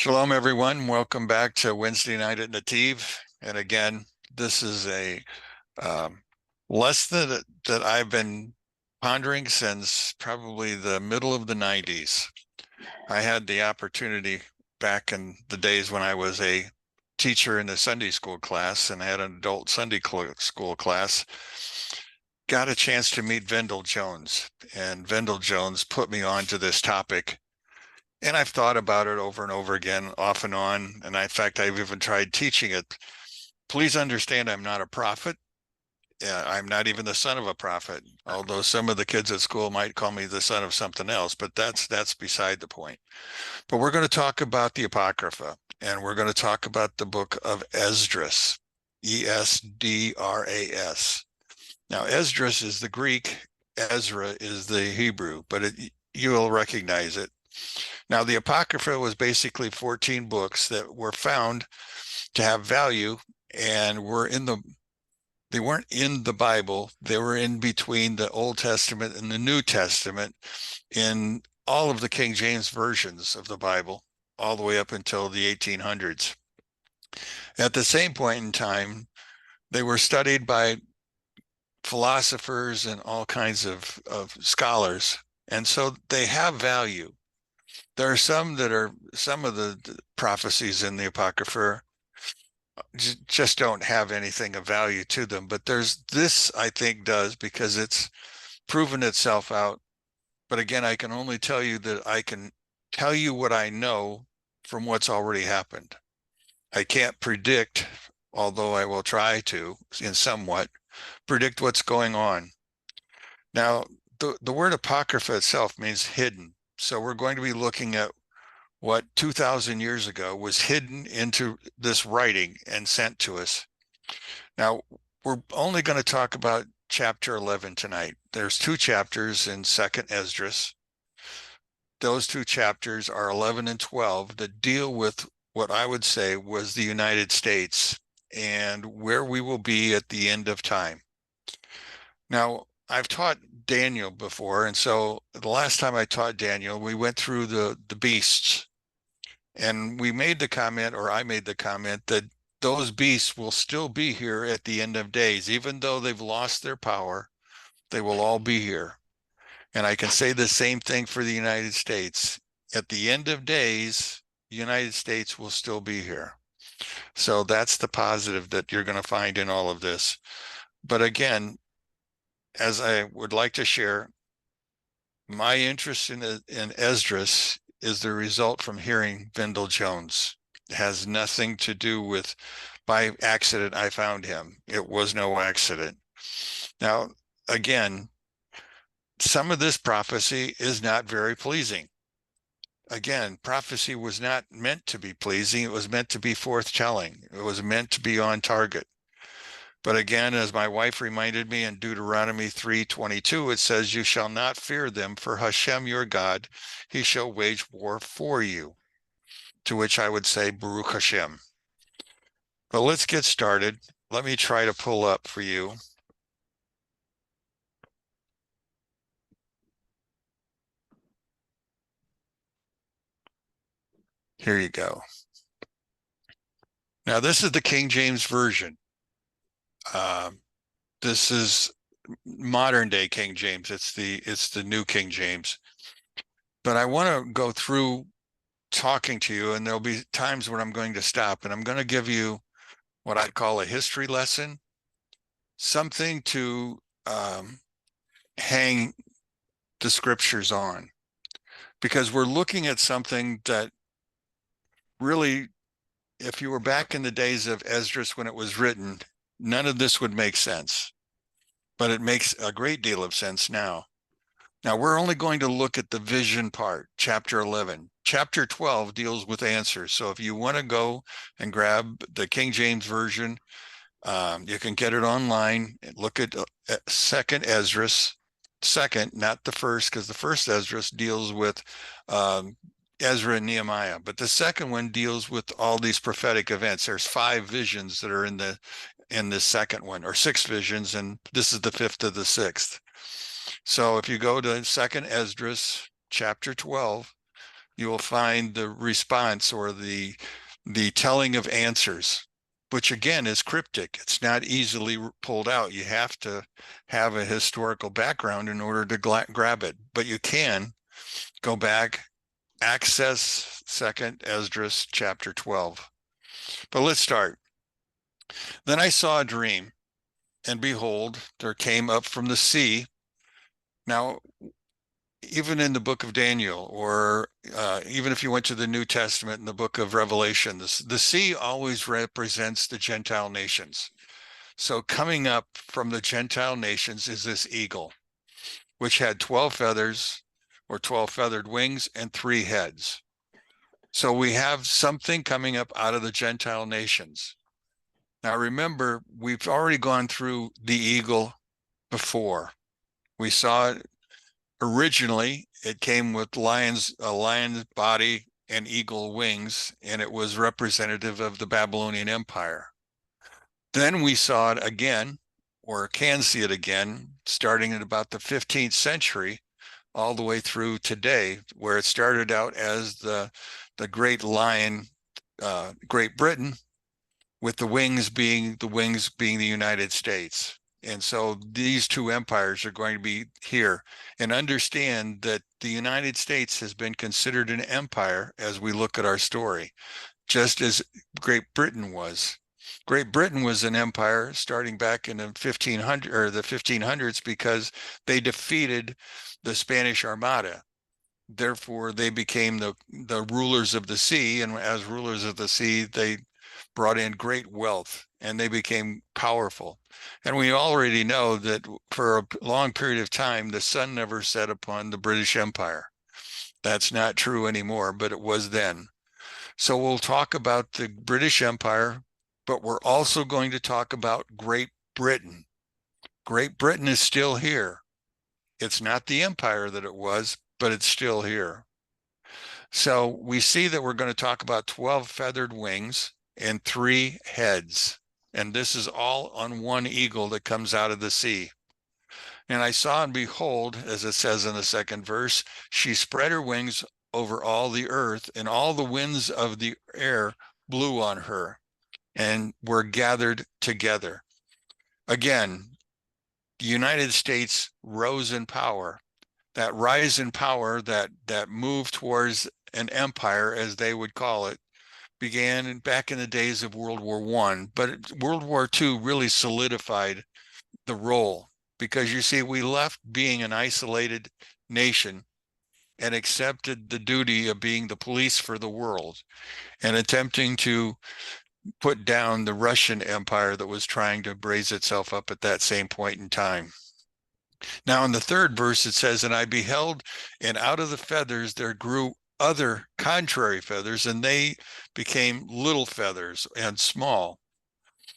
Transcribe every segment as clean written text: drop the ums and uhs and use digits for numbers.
Shalom, everyone. Welcome back to Wednesday night at Nativ. And again, this is a um, lesson that I've been pondering since probably the middle of the 90s. I had the opportunity back in the days when I was a teacher in a Sunday school class and I had an adult Sunday school class. Got a chance to meet Vendel Jones, and Vendel Jones put me on to this topic. And I've thought about it over and over again, off and on. And in fact, I've even tried teaching it. Please understand, I'm not a prophet. I'm not even the son of a prophet, although some of the kids at school might call me the son of something else, but that's beside the point. But we're going to talk about the Apocrypha, and we're going to talk about the book of Esdras, Esdras. Now, Esdras is the Greek, Ezra is the Hebrew, but you will recognize it. Now, the Apocrypha was basically 14 books that were found to have value and they weren't in the Bible. They were in between the Old Testament and the New Testament in all of the King James versions of the Bible, all the way up until the 1800s. At the same point in time, they were studied by philosophers and all kinds of scholars. And so they have value. There are some of the prophecies in the Apocrypha just don't have anything of value to them. But there's this, I think, does, because it's proven itself out. But again, I can only tell you that I can tell you what I know from what's already happened. I can't predict, although I will try to, in somewhat, predict what's going on. Now, the word Apocrypha itself means hidden. So we're going to be looking at what 2,000 years ago was hidden into this writing and sent to us. Now, we're only going to talk about chapter 11 tonight. There's two chapters in 2nd Esdras. Those two chapters are 11 and 12 that deal with what I would say was the United States and where we will be at the end of time. Now, I've taught Daniel before, and so the last time I taught Daniel, we went through the beasts. And we made the comment, or I made the comment, that those beasts will still be here at the end of days. Even though they've lost their power, they will all be here. And I can say the same thing for the United States. At the end of days, the United States will still be here. So that's the positive that you're going to find in all of this. But again, as I would like to share, my interest in Esdras is the result from hearing Vendel Jones. It has nothing to do with by accident I found him. It was no accident. Now, again, some of this prophecy is not very pleasing. Again, prophecy was not meant to be pleasing. It was meant to be forthtelling. It was meant to be on target. But again, as my wife reminded me in Deuteronomy 3:22, it says, "You shall not fear them, for Hashem your God, he shall wage war for you." To which I would say, Baruch Hashem. But let's get started. Let me try to pull up for you. Here you go. Now, this is the King James Version. This is modern day King James. It's the new King James. But I want to go through talking to you, and there'll be times when I'm going to stop, and I'm going to give you what I'd call a history lesson, something to hang the scriptures on, because we're looking at something that really, if you were back in the days of Esdras when it was written, none of this would make sense, but it makes a great deal of sense now. Now, we're only going to look at the vision part, chapter 11. Chapter 12 deals with answers. So if you want to go and grab the King James Version, you can get it online. Look at 2nd Esdras, second, not the first, because the first Esdras deals with Ezra and Nehemiah. But the second one deals with all these prophetic events. There's 5 visions that are in the second one, or 6 visions, and this is the 5th of the 6th. So if you go to 2nd Esdras, chapter 12, you will find the response or the telling of answers, which again is cryptic. It's not easily pulled out. You have to have a historical background in order to grab it, but you can go back, access Second Esdras chapter 12. But let's start. Then I saw a dream, and behold, there came up from the sea. Now, even in the book of Daniel, or even if you went to the New Testament in the book of Revelation, the sea always represents the Gentile nations. So coming up from the Gentile nations is this eagle, which had 12 feathers or 12 feathered wings and 3 heads. So we have something coming up out of the Gentile nations. Now remember, we've already gone through the eagle before. We saw it originally. It came with a lion's body and eagle wings, and it was representative of the Babylonian Empire. Then we saw it again, or can see it again, starting at about the 15th century, all the way through today, where it started out as the great lion, Great Britain, with the wings being the United States. And so these two empires are going to be here. And understand that the United States has been considered an empire as we look at our story, just as Great Britain was. Great Britain was an empire starting back in the 1500s because they defeated the Spanish Armada. Therefore, they became the rulers of the sea, and as rulers of the sea, they brought in great wealth and they became powerful. And we already know that for a long period of time, the sun never set upon the British Empire. That's not true anymore, but it was then. So we'll talk about the British Empire, but we're also going to talk about Great Britain. Great Britain is still here. It's not the empire that it was, but it's still here. So we see that we're going to talk about 12 feathered wings and 3 heads. And this is all on one eagle that comes out of the sea. And I saw, and behold, as it says in the second verse, she spread her wings over all the earth, and all the winds of the air blew on her and were gathered together. Again, the United States rose in power. That rise in power, that move towards an empire, as they would call it, began back in the days of World War I. But World War II really solidified the role, because you see, we left being an isolated nation and accepted the duty of being the police for the world and attempting to put down the Russian Empire that was trying to raise itself up at that same point in time. Now, in the third verse, it says, and I beheld, and out of the feathers there grew other contrary feathers, and they became little feathers and small.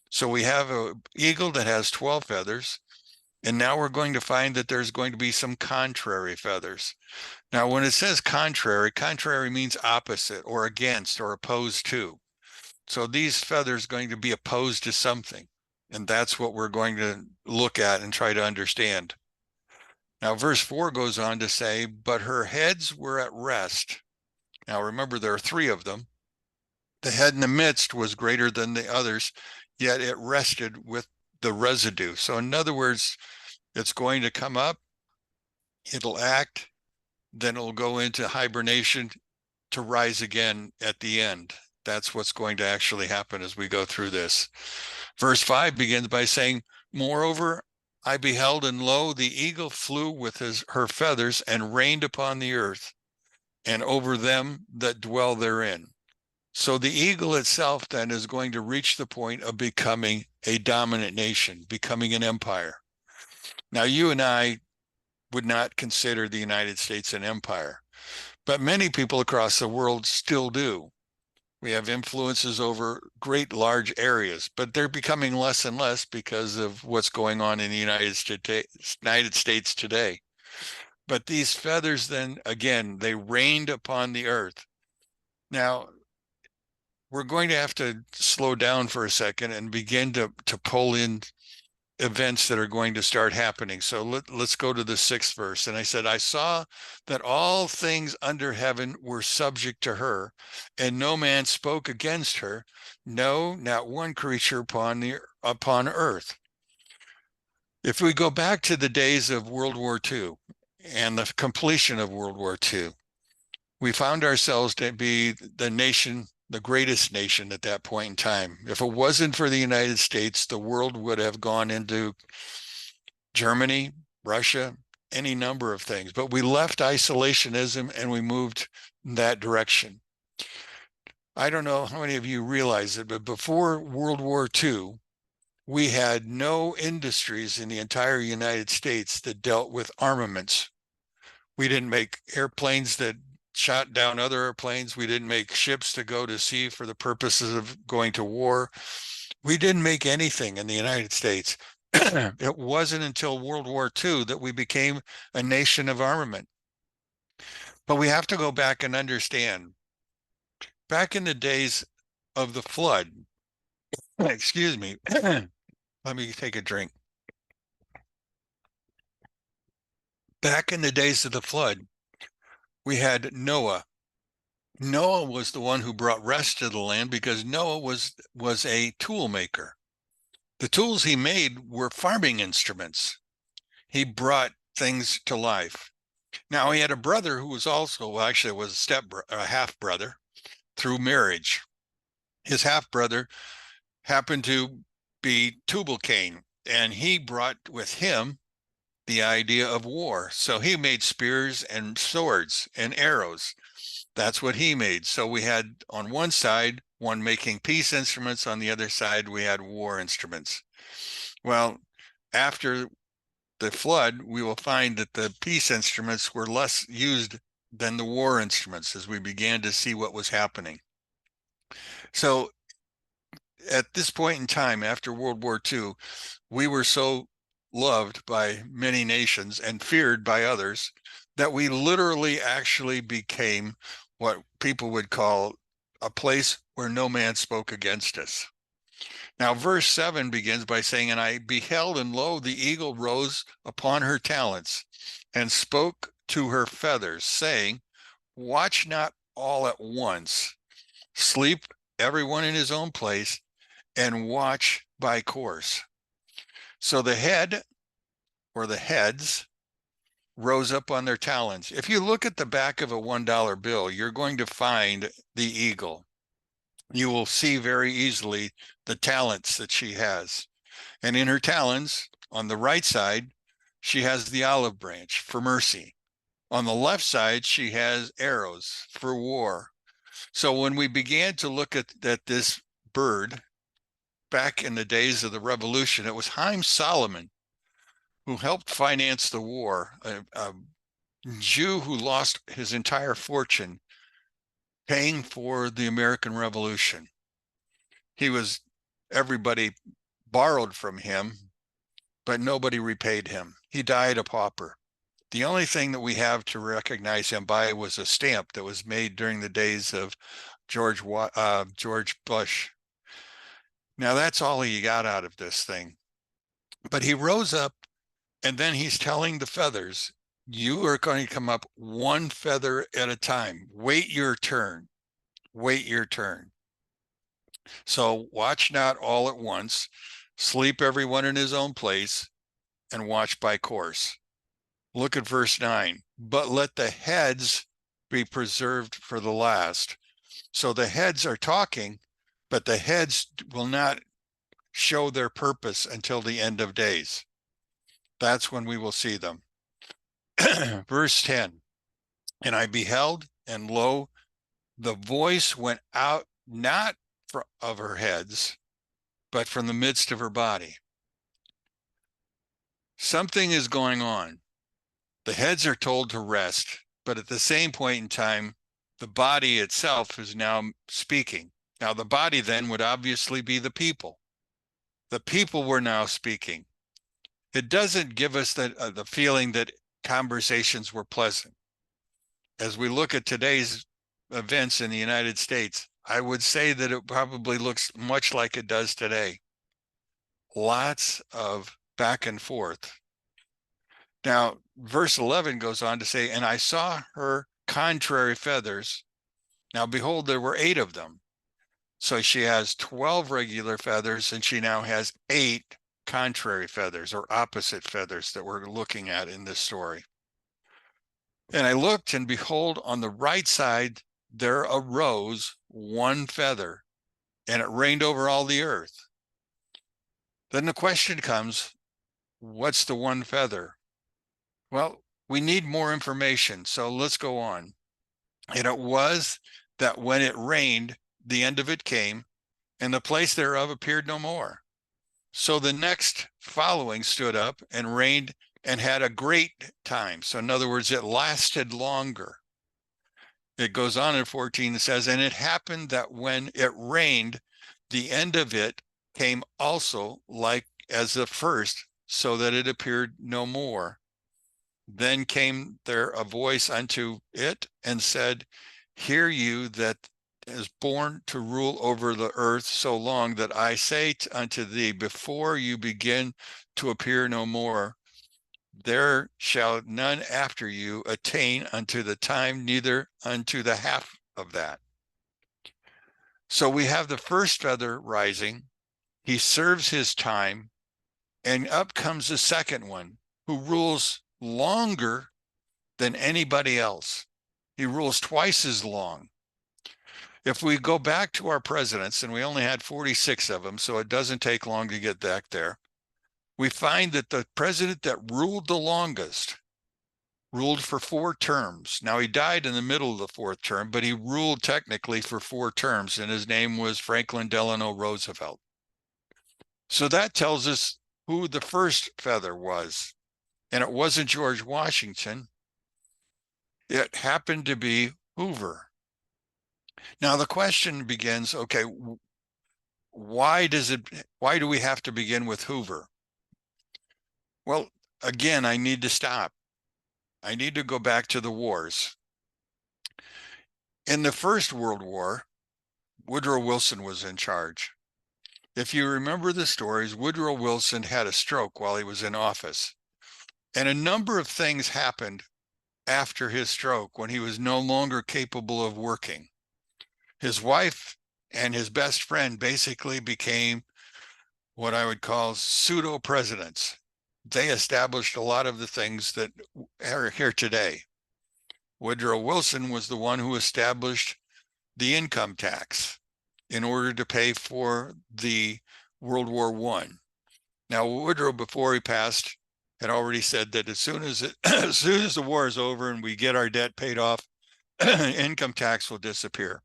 So we have an eagle that has 12 feathers, and now we're going to find that there's going to be some contrary feathers. Now, when it says contrary, contrary means opposite or against or opposed to. So these feathers are going to be opposed to something. And that's what we're going to look at and try to understand. Now, verse 4 goes on to say, but her heads were at rest. Now, remember, there are 3 of them. The head in the midst was greater than the others, yet it rested with the residue. So in other words, it's going to come up, it'll act, then it'll go into hibernation to rise again at the end. That's what's going to actually happen as we go through this. Verse 5 begins by saying, moreover, I beheld, and lo, the eagle flew with her feathers and rained upon the earth and over them that dwell therein. So the eagle itself then is going to reach the point of becoming a dominant nation, becoming an empire. Now, you and I would not consider the United States an empire, but many people across the world still do. We have influences over great large areas, but they're becoming less and less because of what's going on in the United States today. But these feathers then, again, they rained upon the earth. Now, we're going to have to slow down for a second and begin to pull in events that are going to start happening. So let's go to the 6th verse. And I said, I saw that all things under heaven were subject to her, and no man spoke against her, no, not one creature upon earth. If we go back to the days of World War II and the completion of World War II, we found ourselves to be the nation, the greatest nation at that point in time. If it wasn't for the United States, the world would have gone into Germany, Russia, any number of things. But we left isolationism and we moved in that direction. I don't know how many of you realize it, but before World War II, we had no industries in the entire United States that dealt with armaments. We didn't make airplanes that shot down other airplanes. We didn't make ships to go to sea for the purposes of going to war. We didn't make anything in the United States. It wasn't until World War II that we became a nation of armament. But we have to go back and understand, back in the days of the flood, excuse me, let me take a drink. Back in the days of the flood, we had Noah. Noah was the one who brought rest to the land because Noah was a tool maker. The tools he made were farming instruments. He brought things to life. Now he had a brother who was also, well, actually was a half brother through marriage. His half brother happened to be Tubal-Cain, and he brought with him the idea of war. So he made spears and swords and arrows. That's what he made. So we had on one side, one making peace instruments. On the other side, we had war instruments. Well, after the flood, we will find that the peace instruments were less used than the war instruments as we began to see what was happening. So at this point in time, after World War II, we were so loved by many nations and feared by others that we literally actually became what people would call a place where no man spoke against us. Now, verse 7 begins by saying, and I beheld, and lo, the eagle rose upon her talents and spoke to her feathers, saying, watch not all at once, sleep everyone in his own place, and watch by course. So the head, or the heads, rose up on their talons. If you look at the back of a $1 bill, you're going to find the eagle. You will see very easily the talents that she has. And in her talons, on the right side, she has the olive branch for mercy. On the left side, she has arrows for war. So when we began to look at this bird, back in the days of the Revolution, it was Haym Salomon who helped finance the war, a Jew who lost his entire fortune paying for the American Revolution. Everybody borrowed from him, but nobody repaid him. He died a pauper. The only thing that we have to recognize him by was a stamp that was made during the days of George Bush. Now that's all he got out of this thing. But he rose up, and then he's telling the feathers, you are going to come up one feather at a time. Wait your turn. Wait your turn. So watch not all at once, sleep everyone in his own place, and watch by course. Look at verse 9. But let the heads be preserved for the last. So the heads are talking, but the heads will not show their purpose until the end of days. That's when we will see them. Verse 10. And I beheld, and lo, the voice went out not of her heads, but from the midst of her body. Something is going on. The heads are told to rest, but at the same point in time, the body itself is now speaking. Now, the body then would obviously be the people. The people were now speaking. It doesn't give us the feeling that conversations were pleasant. As we look at today's events in the United States, I would say that it probably looks much like it does today. Lots of back and forth. Now, verse 11 goes on to say, and I saw her contrary feathers. Now, behold, there were 8 of them. So she has 12 regular feathers, and she now has 8 contrary feathers or opposite feathers that we're looking at in this story. And I looked, and behold, on the right side, there arose 1 feather, and it rained over all the earth. Then the question comes, what's the 1 feather? Well, we need more information, so let's go on. And it was that when it rained, the end of it came, and the place thereof appeared no more. So the next following stood up and reigned and had a great time. So in other words, it lasted longer. It goes on in 14, it says, and it happened that when it rained, the end of it came also like as the first, so that it appeared no more. Then came there a voice unto it and said, hear you that is born to rule over the earth so long, that I say unto thee, before you begin to appear no more, there shall none after you attain unto the time, neither unto the half of that. So we have the first feather rising. He serves his time, and up comes the second one, who rules longer than anybody else. He rules twice as long. If we go back to our presidents, and we only had 46 of them, so it doesn't take long to get back there, we find that the president that ruled the longest ruled for 4 terms. Now, he died in the middle of the 4th term, but he ruled technically for 4 terms, and his name was Franklin Delano Roosevelt. So that tells us who the first feather was. And it wasn't George Washington. It happened to be Hoover. Now the question begins, okay, why do we have to begin with Hoover? Well, again, I need to stop. I need to go back to the wars. In the First World War, Woodrow Wilson was in charge. If you remember the stories, Woodrow Wilson had a stroke while he was in office. And a number of things happened after his stroke when he was no longer capable of working. His wife and his best friend basically became what I would call pseudo presidents. They established a lot of the things that are here today. Woodrow Wilson was the one who established the income tax in order to pay for the World War I. Now, Woodrow, before he passed, had already said that as soon as the war is over and we get our debt paid off, income tax will disappear.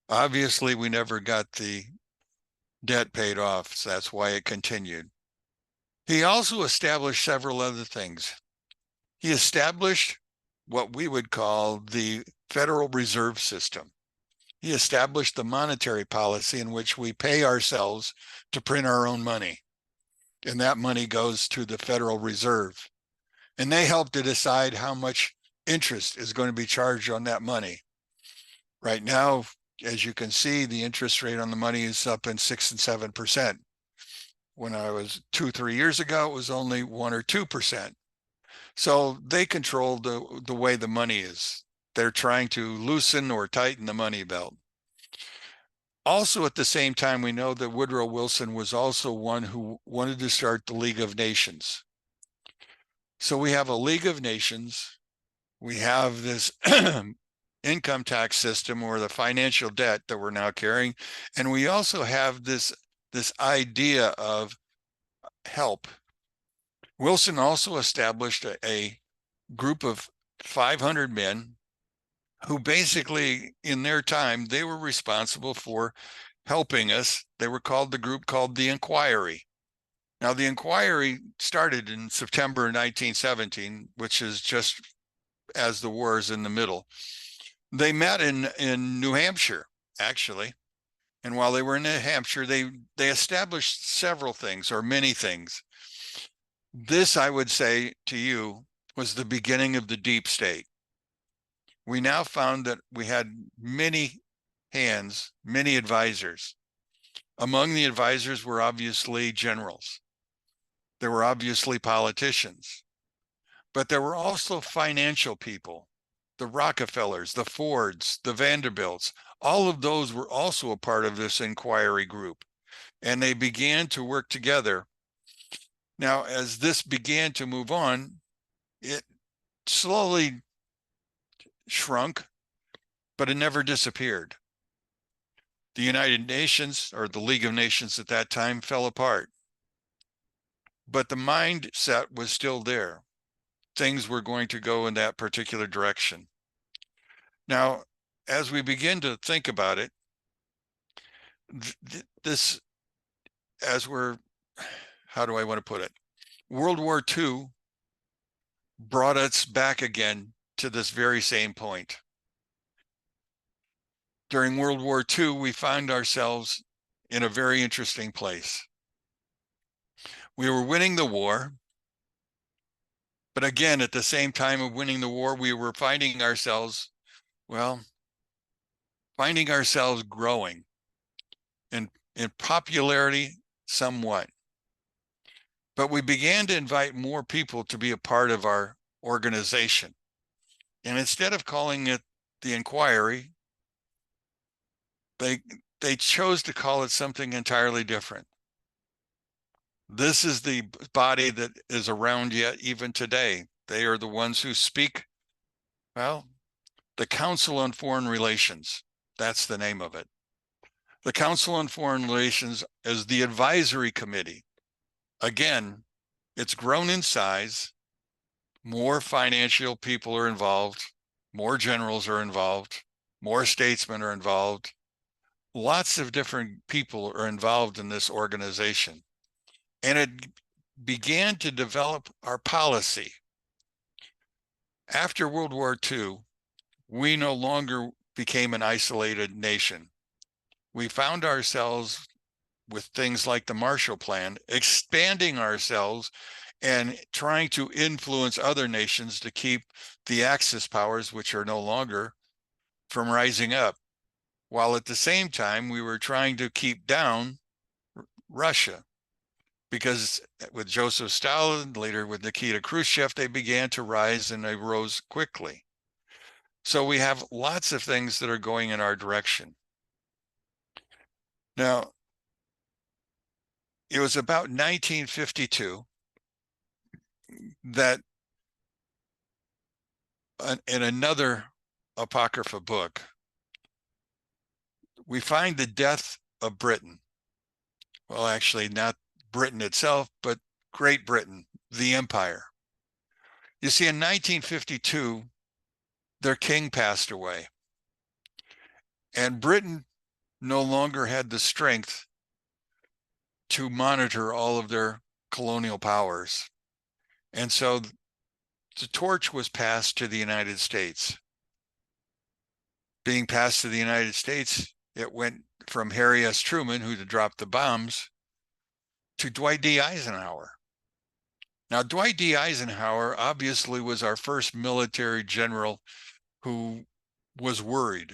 Obviously, we never got the debt paid off, so that's why it continued. He also established several other things. He established what we would call the Federal Reserve System. He established the monetary policy in which we pay ourselves to print our own money. And that money goes to the Federal Reserve. And they help to decide how much interest is going to be charged on that money. Right now, as you can see, the interest rate on the money is up in 6 and 7%. When I was 2-3 years ago, it was only 1 or 2%. So they control the way the money is. They're trying to loosen or tighten the money belt. Also, at the same time, we know that Woodrow Wilson was also one who wanted to start the League of Nations. So we have a League of Nations. We have this income tax system or the financial debt that we're now carrying. And we also have this idea of help. Wilson also established a group of 500 men who basically, in their time, they were responsible for helping us. They were called the group called the Inquiry. Now, the Inquiry started in September 1917, which is just as the war is in the middle. They met in New Hampshire, actually. And while they were in New Hampshire, they established several things or many things. This, I would say to you, was the beginning of the deep state. We now found that we had many hands, many advisors. Among the advisors were obviously generals. There were obviously politicians, but there were also financial people, the Rockefellers, the Fords, the Vanderbilts. All of those were also a part of this inquiry group, and they began to work together. Now, as this began to move on, it slowly shrunk, but it never disappeared. The United Nations, or the League of Nations at that time, fell apart. But the mindset was still there. Things were going to go in that particular direction. Now, as we begin to think about it, this, as we're, how do I want to put it? World War II brought us back again to this very same point. During World War II, we found ourselves in a very interesting place. We were winning the war, but again, at the same time of winning the war, we were finding ourselves, growing in popularity somewhat. But we began to invite more people to be a part of our organization. And instead of calling it the inquiry, they chose to call it something entirely different. This is the body that is around yet even today. They are the ones who speak, the Council on Foreign Relations. That's the name of it. The Council on Foreign Relations is the advisory committee. Again, it's grown in size. More financial people are involved. More generals are involved. More statesmen are involved. Lots of different people are involved in this organization. And it began to develop our policy. After World War II, we no longer became an isolated nation. We found ourselves with things like the Marshall Plan, expanding ourselves and trying to influence other nations to keep the Axis powers, which are no longer, from rising up. While at the same time, we were trying to keep down Russia, because with Joseph Stalin, later with Nikita Khrushchev, they began to rise and they rose quickly. So we have lots of things that are going in our direction. Now, it was about 1952 that in another Apocrypha book, we find the death of Britain. Well, actually, not Britain itself, but Great Britain, the empire. You see, in 1952, their king passed away, and Britain no longer had the strength to monitor all of their colonial powers. And so the torch was passed to the United States. Being passed to the United States, it went from Harry S. Truman, who dropped the bombs, to Dwight D. Eisenhower. Now, Dwight D. Eisenhower obviously was our first military general who was worried.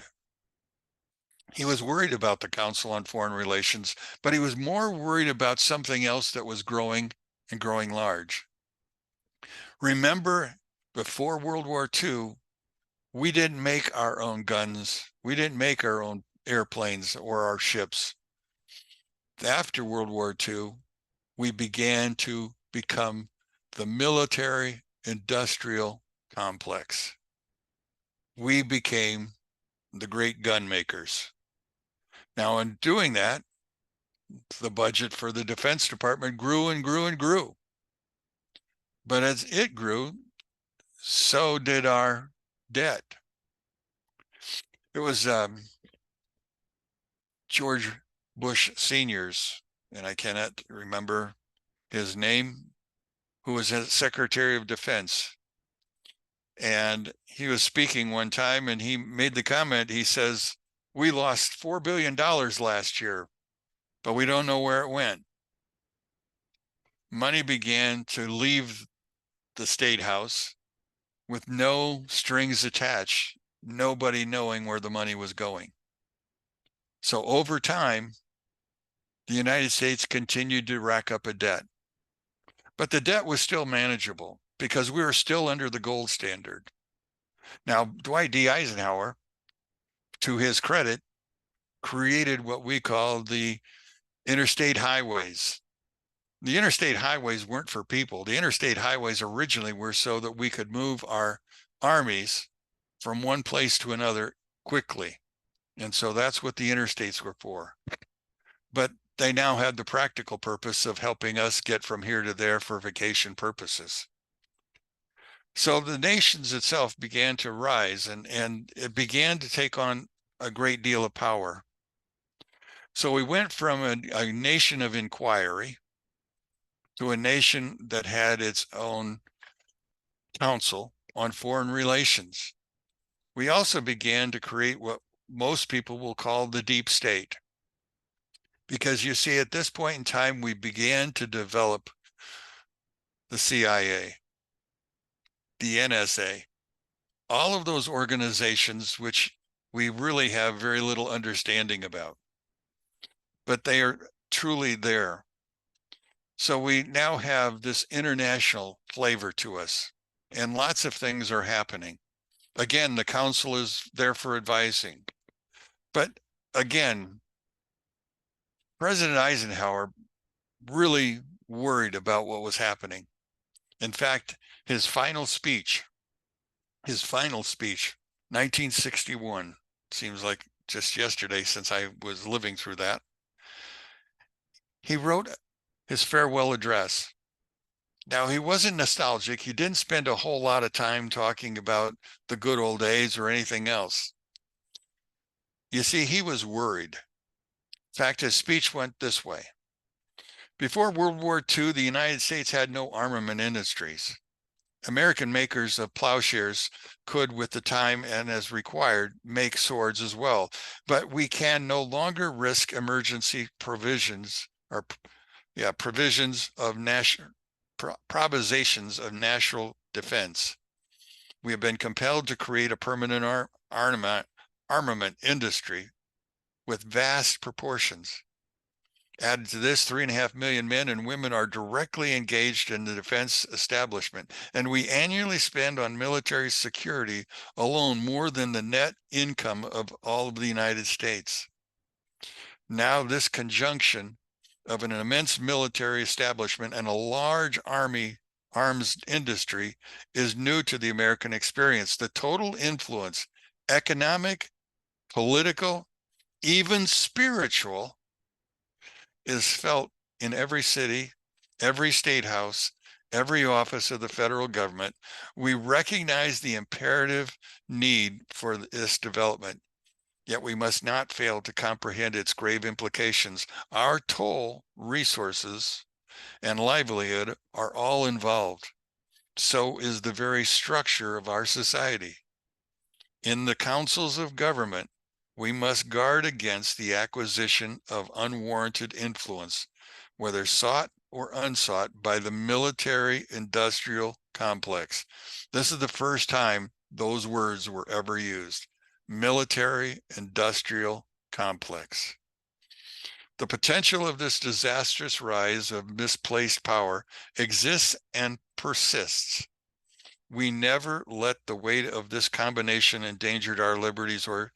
He was worried about the Council on Foreign Relations, but he was more worried about something else that was growing and growing large. Remember, before World War II, we didn't make our own guns. We didn't make our own airplanes or our ships. After World War II, we began to become the military industrial complex. We became the great gun makers. Now, in doing that, the budget for the Defense Department grew and grew and grew. But as it grew, so did our debt. It was George Bush Sr.'s, and I cannot remember his name, who was Secretary of Defense. And he was speaking one time and he made the comment, he says, "We lost $4 billion last year, but we don't know where it went." Money began to leave the State House with no strings attached, nobody knowing where the money was going. So over time, the United States continued to rack up a debt. but the debt was still manageable because we were still under the gold standard. Now, Dwight D. Eisenhower, to his credit, created what we call the interstate highways. The interstate highways weren't for people. The interstate highways originally were so that we could move our armies from one place to another quickly. And so that's what the interstates were for. But they now had the practical purpose of helping us get from here to there for vacation purposes. So the nations itself began to rise, and it began to take on a great deal of power. So we went from a nation of inquiry to a nation that had its own council on foreign relations. We also began to create what most people will call the deep state. Because you see, at this point in time, we began to develop the CIA, the NSA, all of those organizations which we really have very little understanding about, but they are truly there. So we now have this international flavor to us, and lots of things are happening. Again, the council is there for advising. But again, President Eisenhower really worried about what was happening. In fact, his final speech, 1961, seems like just yesterday since I was living through that. He wrote his farewell address. Now, he wasn't nostalgic. He didn't spend a whole lot of time talking about the good old days or anything else. You see, he was worried. In fact, his speech went this way. Before World War II, the United States had no armament industries. American makers of plowshares could, with the time and as required, make swords as well. But we can no longer risk emergency provisions or provisions of national propositions of national defense. We have been compelled to create a permanent armament industry with vast proportions. Added to this, 3.5 million men and women are directly engaged in the defense establishment, and we annually spend on military security alone more than the net income of all of the United States. Now, this conjunction of an immense military establishment and a large arms industry is new to the American experience. The total influence, economic, political, even spiritual, is felt in every city, every state house, every office of the federal government. We recognize the imperative need for this development, yet we must not fail to comprehend its grave implications. Our toll, resources, and livelihood are all involved. So is the very structure of our society. In the councils of government, we must guard against the acquisition of unwarranted influence, whether sought or unsought, by the military-industrial complex. This is the first time those words were ever used. Military-industrial complex. The potential of this disastrous rise of misplaced power exists and persists. We never let the weight of this combination endanger our liberties or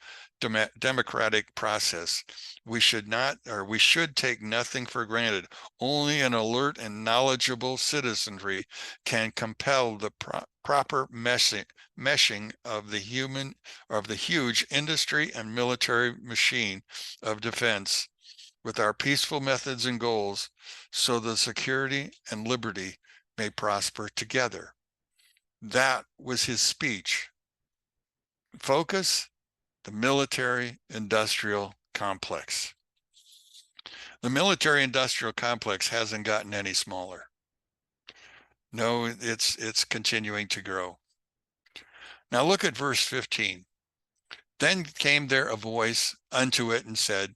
democratic process. We should take nothing for granted. Only an alert and knowledgeable citizenry can compel the proper meshing of the huge industry and military machine of defense with our peaceful methods and goals, so the security and liberty may prosper together. That was his speech. Focus: the military-industrial complex. The military-industrial complex hasn't gotten any smaller. No, it's continuing to grow. Now look at verse 15. Then came there a voice unto it and said,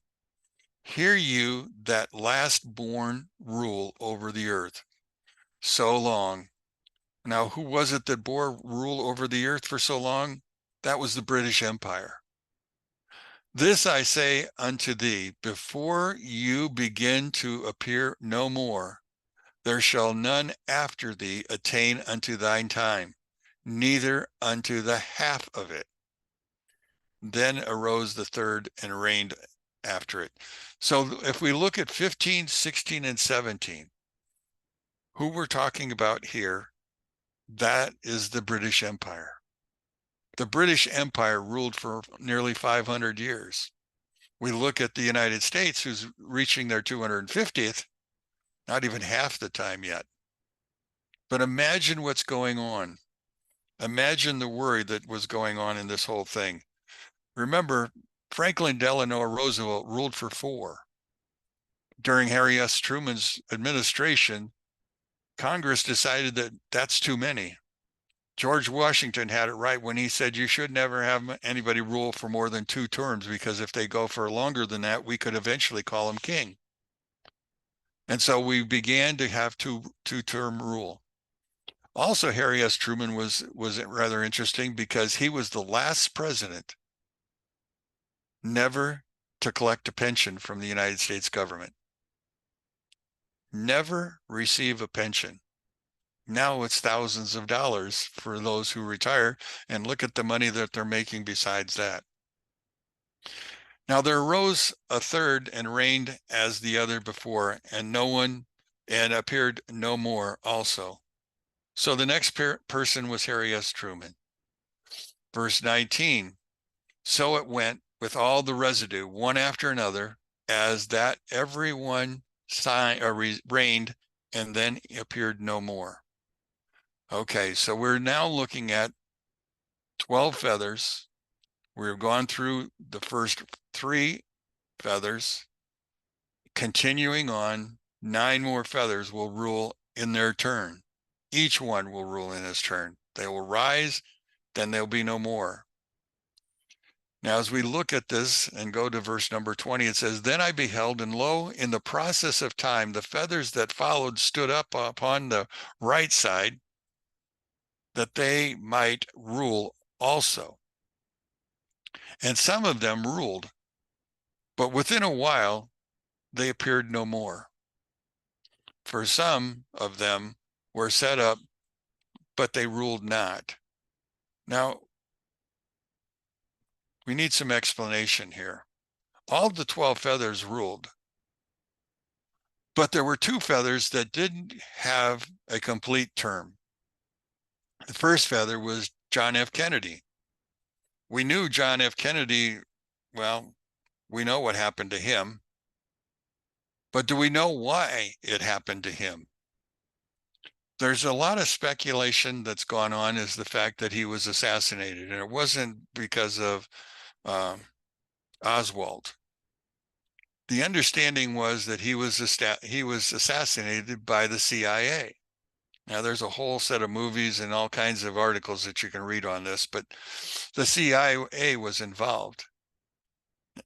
Hear you that last born rule over the earth so long. Now, who was it that bore rule over the earth for so long? That was the British Empire. This I say unto thee, before you begin to appear no more, There shall none after thee attain unto thine time, neither unto the half of it. Then arose the third and reigned after it. So if we look at 15, 16, and 17, who we're talking about here, that is the British Empire. The British Empire ruled for nearly 500 years. We look at the United States, who's reaching their 250th, not even half the time yet. But imagine what's going on. Imagine the worry that was going on in this whole thing. Remember, Franklin Delano Roosevelt ruled for 4. During Harry S. Truman's administration, Congress decided that that's too many. George Washington had it right when he said you should never have anybody rule for more than 2 terms, because if they go for longer than that, we could eventually call him king. And so we began to have two-term rule. Also, Harry S. Truman was rather interesting because he was the last president never to collect a pension from the United States government. Never receive a pension. Now it's thousands of dollars for those who retire, and look at the money that they're making besides that. Now there arose a third and reigned as the other before, and appeared no more also. So the next person was Harry S. Truman. Verse 19, so it went with all the residue, one after another, as that every one reigned, and then appeared no more. Okay, so we're now looking at 12 feathers. We've gone through the first 3 feathers. Continuing on, 9 more feathers will rule in their turn. Each one will rule in his turn. They will rise, then there'll be no more. Now, as we look at this and go to verse number 20, it says, then I beheld, and lo, in the process of time, the feathers that followed stood up upon the right side, that they might rule also. And some of them ruled, but within a while they appeared no more. For some of them were set up, but they ruled not. Now, we need some explanation here. All the 12 feathers ruled, but there were 2 feathers that didn't have a complete term. The first feather was John F. Kennedy. We knew John F. Kennedy, well, we know what happened to him, but do we know why it happened to him? There's a lot of speculation that's gone on as the fact that he was assassinated, and it wasn't because of Oswald. The understanding was that he was assassinated by the CIA. Now, there's a whole set of movies and all kinds of articles that you can read on this, but the CIA was involved.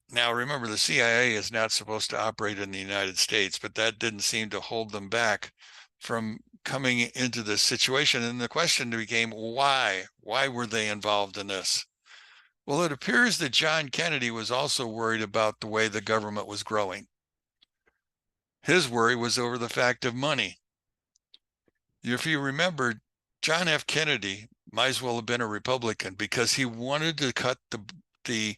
Now, remember, the CIA is not supposed to operate in the United States, but that didn't seem to hold them back from coming into this situation. And the question became, why? Why were they involved in this? Well, it appears that John Kennedy was also worried about the way the government was growing. His worry was over the fact of money. If you remember, John F. Kennedy might as well have been a Republican because he wanted to cut the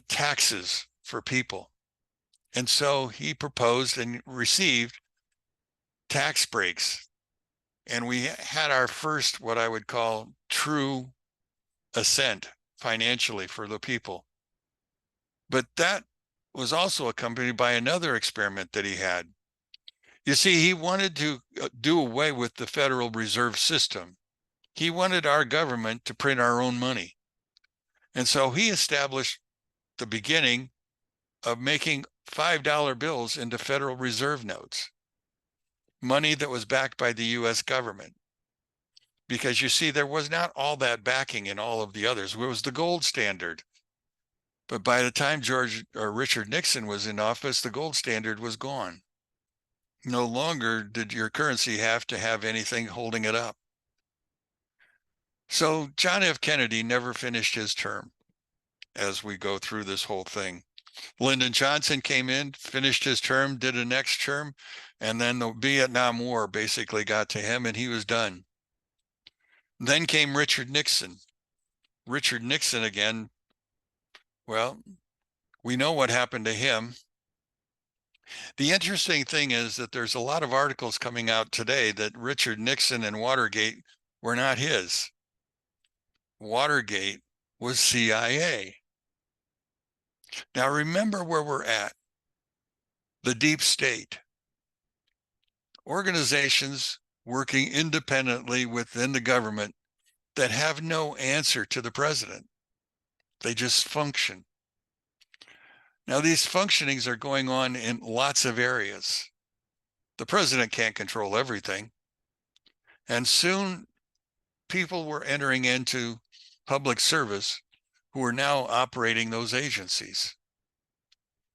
taxes for people. And so he proposed and received tax breaks. And we had our first, what I would call, true ascent financially for the people. But that was also accompanied by another experiment that he had. You see, he wanted to do away with the Federal Reserve System. He wanted our government to print our own money. And so he established the beginning of making $5 bills into Federal Reserve notes, money that was backed by the U.S. government. Because you see, there was not all that backing in all of the others. It was the gold standard. But by the time Richard Nixon was in office, the gold standard was gone. No longer did your currency have to have anything holding it up. So John F. Kennedy never finished his term as we go through this whole thing. Lyndon Johnson came in, finished his term, did a next term, and then the Vietnam War basically got to him and he was done. Then came Richard Nixon. Richard Nixon again, well, we know what happened to him. The interesting thing is that there's a lot of articles coming out today that Richard Nixon and Watergate were not his. Watergate was CIA. Now remember where we're at. The deep state. Organizations working independently within the government that have no answer to the president. They just function. Now, these functionings are going on in lots of areas. The president can't control everything. And soon people were entering into public service who are now operating those agencies.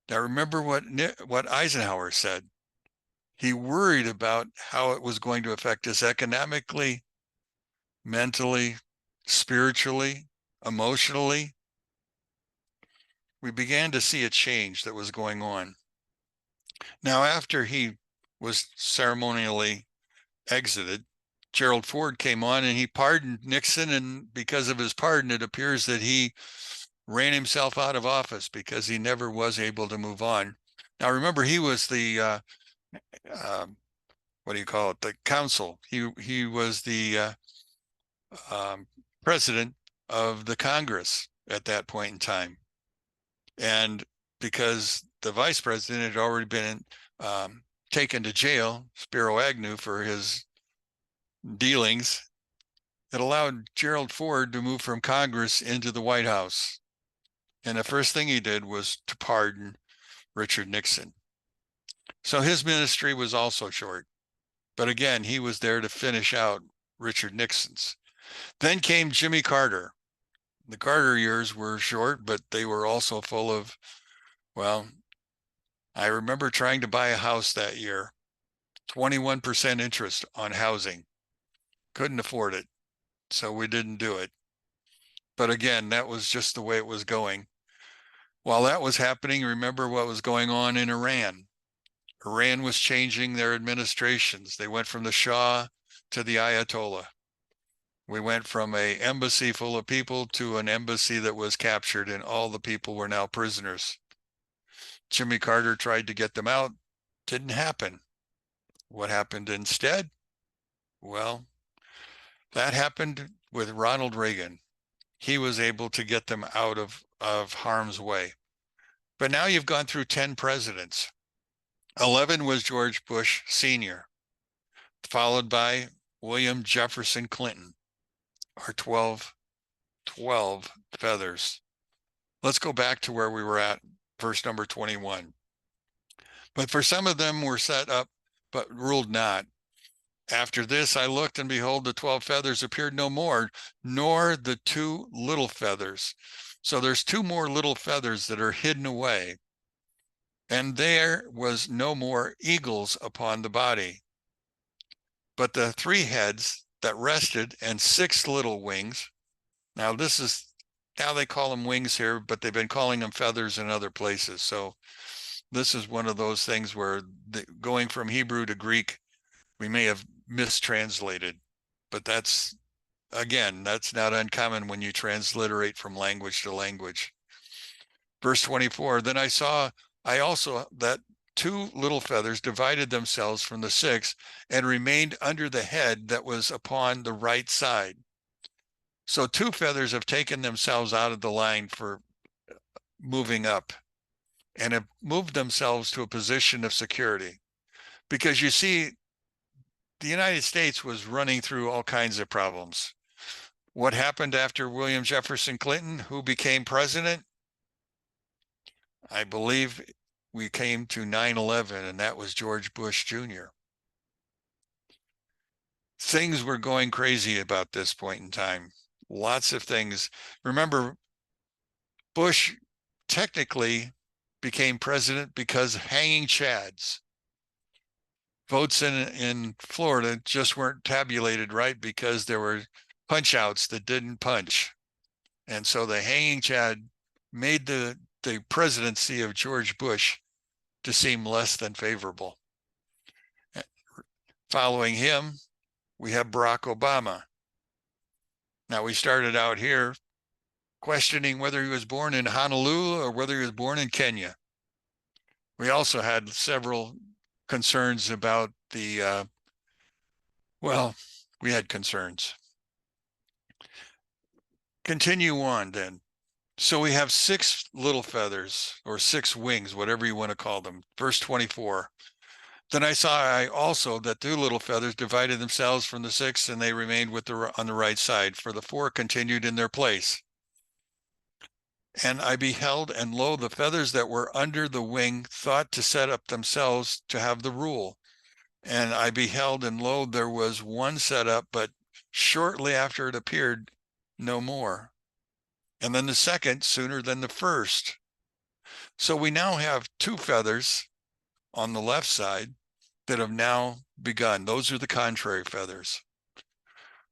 Now, remember what Eisenhower said. He worried about how it was going to affect us economically, mentally, spiritually, emotionally. We began to see a change that was going on. Now, after he was ceremonially exited, Gerald Ford came on and he pardoned Nixon. And because of his pardon, it appears that he ran himself out of office because he never was able to move on. Now, remember, he was the, what do you call it? The council. He was the president of the Congress at that point in time. And because the vice president had already been taken to jail, Spiro Agnew, for his dealings, it allowed Gerald Ford to move from Congress into the White House. And the first thing he did was to pardon Richard Nixon. So his ministry was also short. But again, he was there to finish out Richard Nixon's. Then came Jimmy Carter. The Carter years were short, but they were also full of, well, I remember trying to buy a house that year, 21% interest on housing. Couldn't afford it, so we didn't do it. But again, that was just the way it was going. While that was happening, remember what was going on in Iran. Iran was changing their administrations. They went from the Shah to the Ayatollah. We went from an embassy full of people to an embassy that was captured, and all the people were now prisoners. Jimmy Carter tried to get them out. Didn't happen. What happened instead? Well, that happened with Ronald Reagan. He was able to get them out of harm's way. But now you've gone through 10 presidents. 11 was George Bush Sr., followed by William Jefferson Clinton, our 12 feathers. Let's go back to where we were at, verse number 21. But for some of them were set up, but ruled not. After this I looked, and behold, the 12 feathers appeared no more, nor the 2 little feathers. So there's 2 more little feathers that are hidden away. And there was no more eagles upon the body, but the 3 heads that rested, and 6 little wings. Now they call them wings here, but they've been calling them feathers in other places. So this is one of those things where going from Hebrew to Greek, we may have mistranslated, but that's not uncommon when you transliterate from language to language. Verse 24, then I also that 2 little feathers divided themselves from the 6 and remained under the head that was upon the right side. So 2 feathers have taken themselves out of the line for moving up and have moved themselves to a position of security. Because you see, the United States was running through all kinds of problems. What happened after William Jefferson Clinton, who became president? I believe we came to 9/11, and that was George Bush Jr. Things were going crazy about this point in time. Lots of things. Remember, Bush technically became president because hanging chads. Votes in Florida just weren't tabulated right because there were punch outs that didn't punch. And so the hanging chad made the the presidency of George Bush to seem less than favorable. Following him, we have Barack Obama. Now, we started out here questioning whether he was born in Honolulu or whether he was born in Kenya. We also had several concerns about we had concerns. Continue on then. So we have 6 little feathers, or 6 wings, whatever you want to call them. Verse 24. Then I saw also that 2 little feathers divided themselves from the 6, and they remained on the right side, for the 4 continued in their place. And I beheld, and lo, the feathers that were under the wing thought to set up themselves to have the rule. And I beheld, and lo, there was one set up, but shortly after it appeared, no more. And then the second sooner than the first. So we now have 2 feathers on the left side that have now begun. Those are the contrary feathers.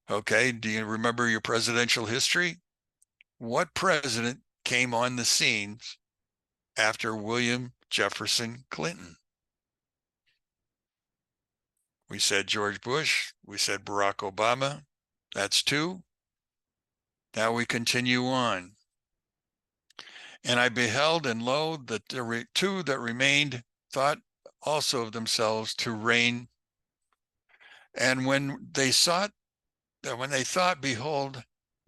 Okay, do you remember your presidential history? What president came on the scene after William Jefferson Clinton? We said George Bush. We said Barack Obama. That's 2. Now we continue on. And I beheld, and lo, that the 2 that remained thought also of themselves to reign. And when they thought, behold,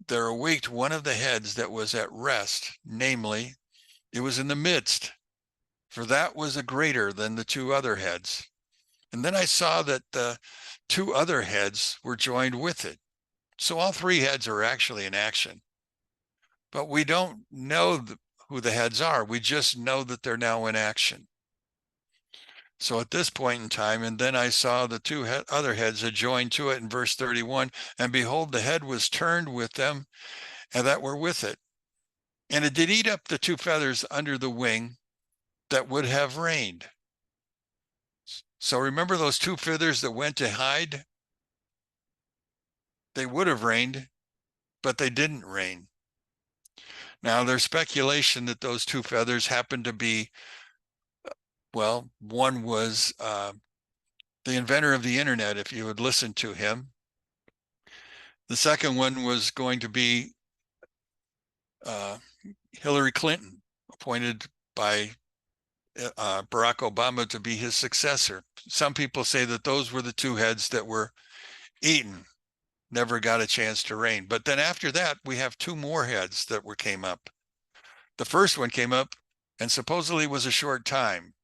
there awaked one of the heads that was at rest, namely, it was in the midst, for that was a greater than the 2 other heads. And then I saw that the 2 other heads were joined with it. So all 3 heads are actually in action. But we don't know who the heads are. We just know that they're now in action. So at this point in time, and then I saw the 2 other heads had joined to it in verse 31, and behold, the head was turned with them, and that were with it. And it did eat up the 2 feathers under the wing that would have reigned. So remember those 2 feathers that went to hide? They would have reigned, but they didn't reign. Now there's speculation that those 2 feathers happened to be, well, one was the inventor of the internet, if you would listen to him. The second one was going to be Hillary Clinton, appointed by Barack Obama to be his successor. Some people say that those were the 2 heads that were eaten, never got a chance to reign. But then after that, we have 2 more heads that came up. The first one came up and supposedly was a short time,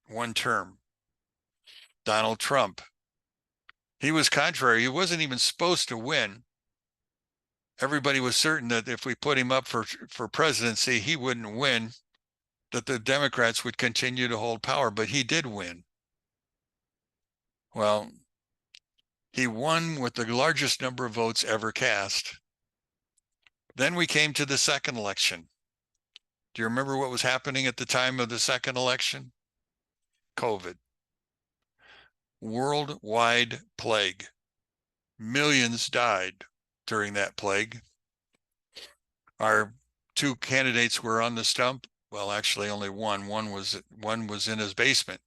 1 term. Donald Trump. He was contrary. He wasn't even supposed to win. Everybody was certain that if we put him up for presidency, he wouldn't win, that the Democrats would continue to hold power, but he did win. Well, he won with the largest number of votes ever cast. Then we came to the second election. Do you remember what was happening at the time of the second election? COVID. Worldwide plague. Millions died during that plague. Our 2 candidates were on the stump. Well, actually only one. One was in his basement.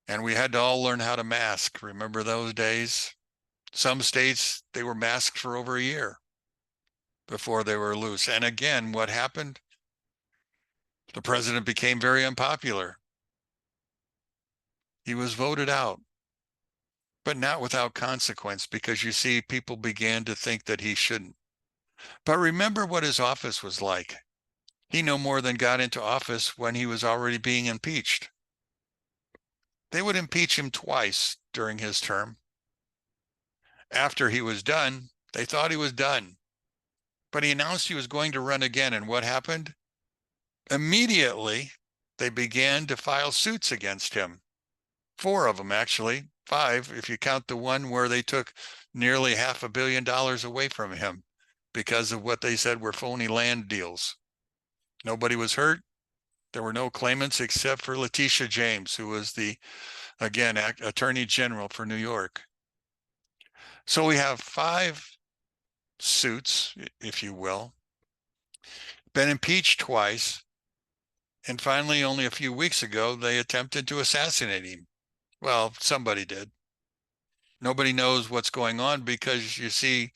And we had to all learn how to mask. Remember those days? Some states, they were masked for over a year before they were loose. And again, what happened? The president became very unpopular. He was voted out, but not without consequence, because you see, people began to think that he shouldn't. But remember what his office was like. He no more than got into office when he was already being impeached. They would impeach him twice during his term. After he was done, they thought he was done. But he announced he was going to run again, and what happened? Immediately, they began to file suits against him. 4 of them, actually. 5, if you count the one where they took nearly $500 million away from him because of what they said were phony land deals. Nobody was hurt. There were no claimants except for Letitia James, who was the, again, Attorney General for New York. So we have 5 suits, if you will, been impeached twice, And finally, only a few weeks ago, they attempted to assassinate him. Well, somebody did. Nobody knows what's going on because you see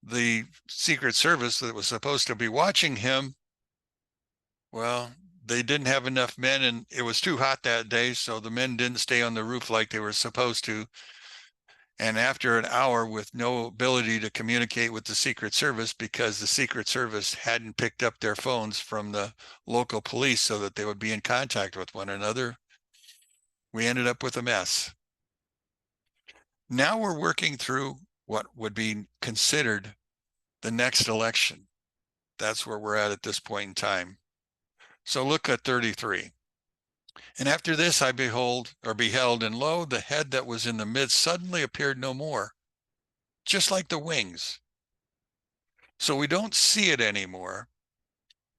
the Secret Service that was supposed to be watching him, well, they didn't have enough men and it was too hot that day, so the men didn't stay on the roof like they were supposed to. And after an hour with no ability to communicate with the Secret Service because the Secret Service hadn't picked up their phones from the local police so that they would be in contact with one another, we ended up with a mess. Now we're working through what would be considered the next election. That's where we're at this point in time. So look at 33. And after this I beheld, and lo, the head that was in the midst suddenly appeared no more, just like the wings. So we don't see it anymore.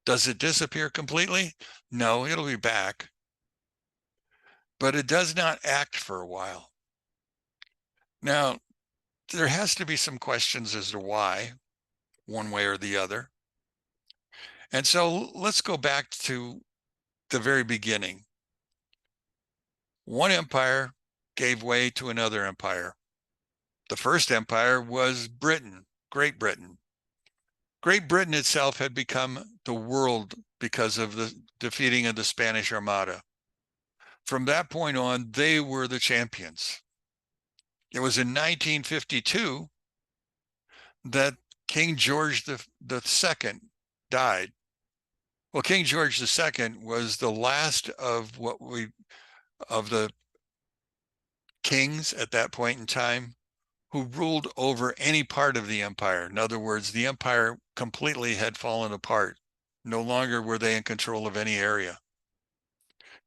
Does it disappear completely? No, it'll be back. But it does not act for a while. Now, there has to be some questions as to why, one way or the other. And so let's go back to the very beginning. One empire gave way to another empire. The first empire was Britain, Great Britain. Great Britain itself had become the world because of the defeating of the Spanish Armada. From that point on, they were the champions. It was in 1952 that King George II died. Well, King George II was the last of the kings at that point in time who ruled over any part of the empire. In other words, the empire completely had fallen apart. No longer were they in control of any area.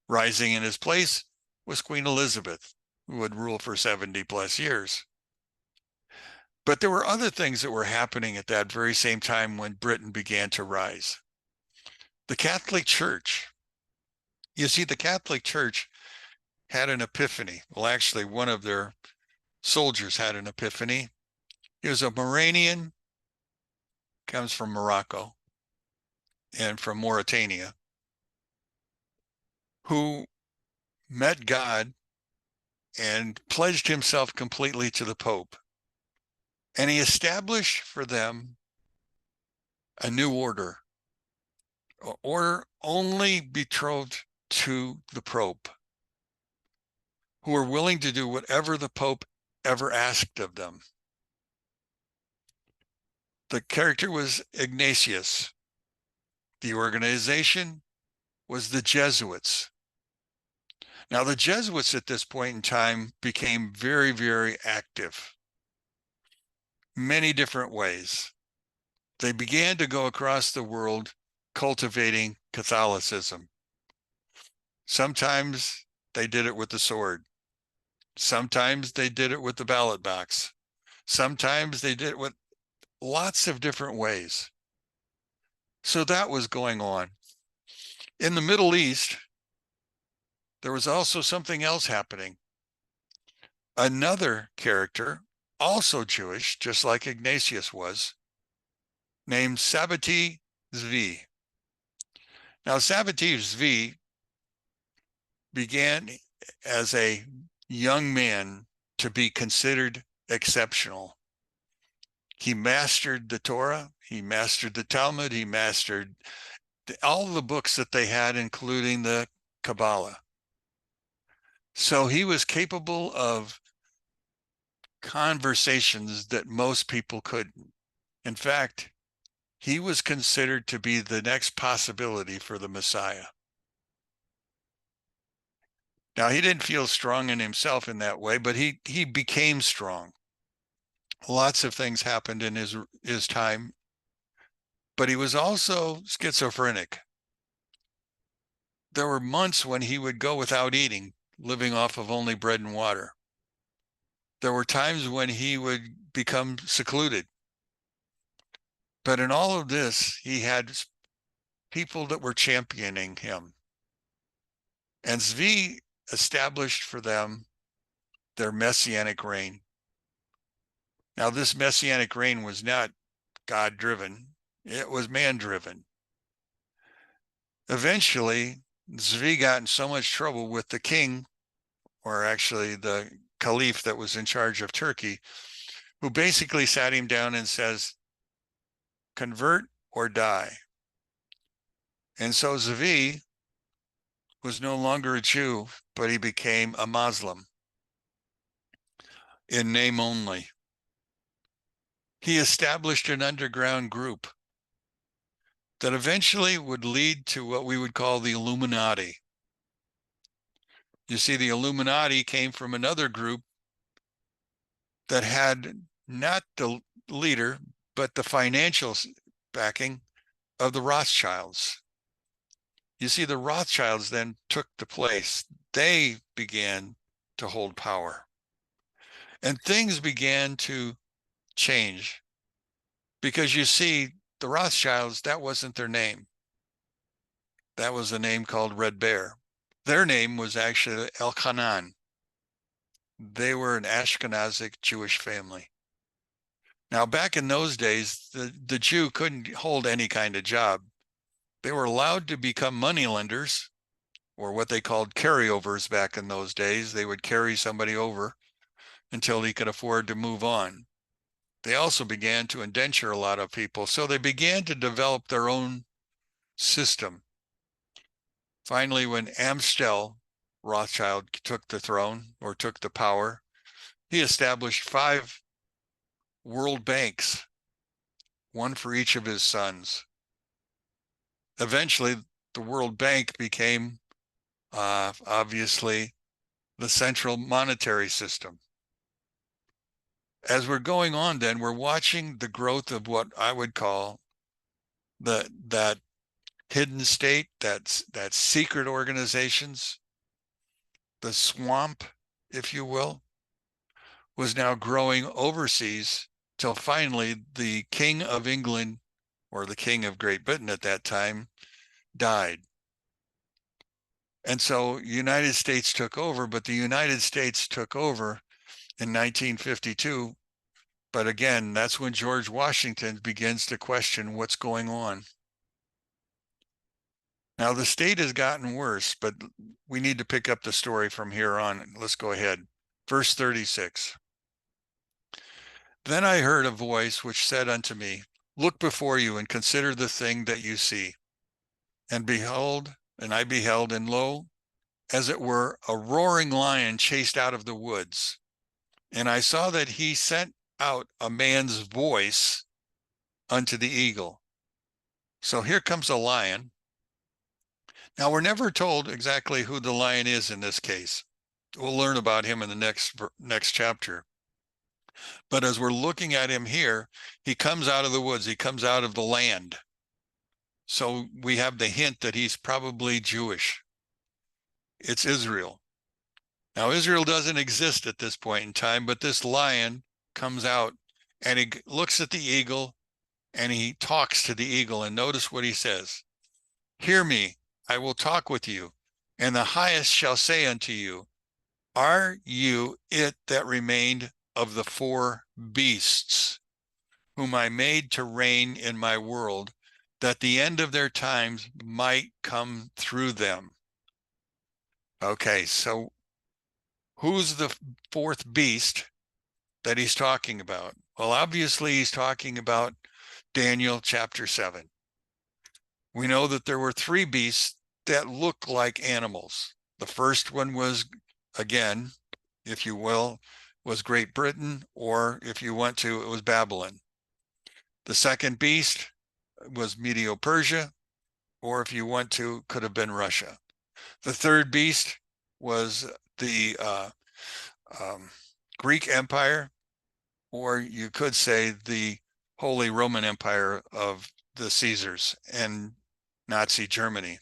Rising in his place was Queen Elizabeth, who would rule for 70 plus years. But there were other things that were happening at that very same time when Britain began to rise. The Catholic Church. You see, the Catholic Church had an epiphany. Well, actually, one of their soldiers had an epiphany. He was a Moravian, comes from Morocco and from Mauritania, who met God and pledged himself completely to the Pope. And he established for them a new order only betrothed to the Pope, who were willing to do whatever the Pope ever asked of them. The character was Ignatius. The organization was the Jesuits. Now, the Jesuits at this point in time became very, very active. Many different ways. They began to go across the world cultivating Catholicism. Sometimes they did it with the sword. Sometimes they did it with the ballot box. Sometimes they did it with lots of different ways. So that was going on. In the Middle East, there was also something else happening. Another character, also Jewish, just like Ignatius was, named Sabbatai Zvi. Now, Sabbatai Zvi began as a young man to be considered exceptional. He mastered the Torah, he mastered the Talmud, he mastered all the books that they had, including the Kabbalah. So he was capable of conversations that most people couldn't. In fact, he was considered to be the next possibility for the Messiah. Now, he didn't feel strong in himself in that way, but he became strong. Lots of things happened in his time, but he was also schizophrenic. There were months when he would go without eating, living off of only bread and water. There were times when he would become secluded. But in all of this, he had people that were championing him. And Zvi established for them their messianic reign. Now, this messianic reign was not God-driven. It was man-driven. Eventually, Zvi got in so much trouble with the king, or actually the caliph that was in charge of Turkey, who basically sat him down and says, convert or die. And so Zvi was no longer a Jew, but he became a Muslim in name only. He established an underground group that eventually would lead to what we would call the Illuminati. You see, the Illuminati came from another group that had not the leader, but the financial backing of the Rothschilds. You see, the Rothschilds then took the place. They began to hold power. And things began to change because you see, the Rothschilds, that wasn't their name. That was a name called Red Bear. Their name was actually Elchanan. They were an Ashkenazic Jewish family. Now, back in those days, the Jew couldn't hold any kind of job. They were allowed to become money lenders, or what they called carryovers back in those days. They would carry somebody over until he could afford to move on. They also began to indenture a lot of people. So they began to develop their own system. Finally, when Amstel Rothschild took the throne or took the power, he established 5 world banks, one for each of his sons. Eventually, the World Bank became obviously the central monetary system. As we're going on, then we're watching the growth of what I would call that hidden state, that secret organizations, the swamp, if you will, was now growing overseas till finally the King of England, or the King of Great Britain at that time, died. And so United States took over, but the United States took over in 1952. But again, that's when George Washington begins to question what's going on. Now, the state has gotten worse, but we need to pick up the story from here on. Let's go ahead. Verse 36. Then I heard a voice which said unto me, look before you and consider the thing that you see. And behold, and I beheld, and lo, as it were, a roaring lion chased out of the woods. And I saw that he sent out a man's voice unto the eagle. So here comes a lion. Now, we're never told exactly who the lion is in this case. We'll learn about him in the next chapter. But as we're looking at him here, he comes out of the woods. He comes out of the land. So we have the hint that he's probably Jewish. It's Israel. Now, Israel doesn't exist at this point in time, but this lion comes out and he looks at the eagle and he talks to the eagle. And notice what he says. Hear me, I will talk with you, and the highest shall say unto you, are you it that remained of the 4 beasts, whom I made to reign in my world, that the end of their times might come through them? Okay, so who's the 4th beast that he's talking about? Well, obviously he's talking about Daniel chapter 7. We know that there were 3 beasts that look like animals. The first one was, again, if you will, was Great Britain, or if you want to, it was Babylon. The second beast was Medo-Persia, or if you want to, could have been Russia. The third beast was the Greek Empire, or you could say the Holy Roman Empire of the Caesars and Nazi Germany.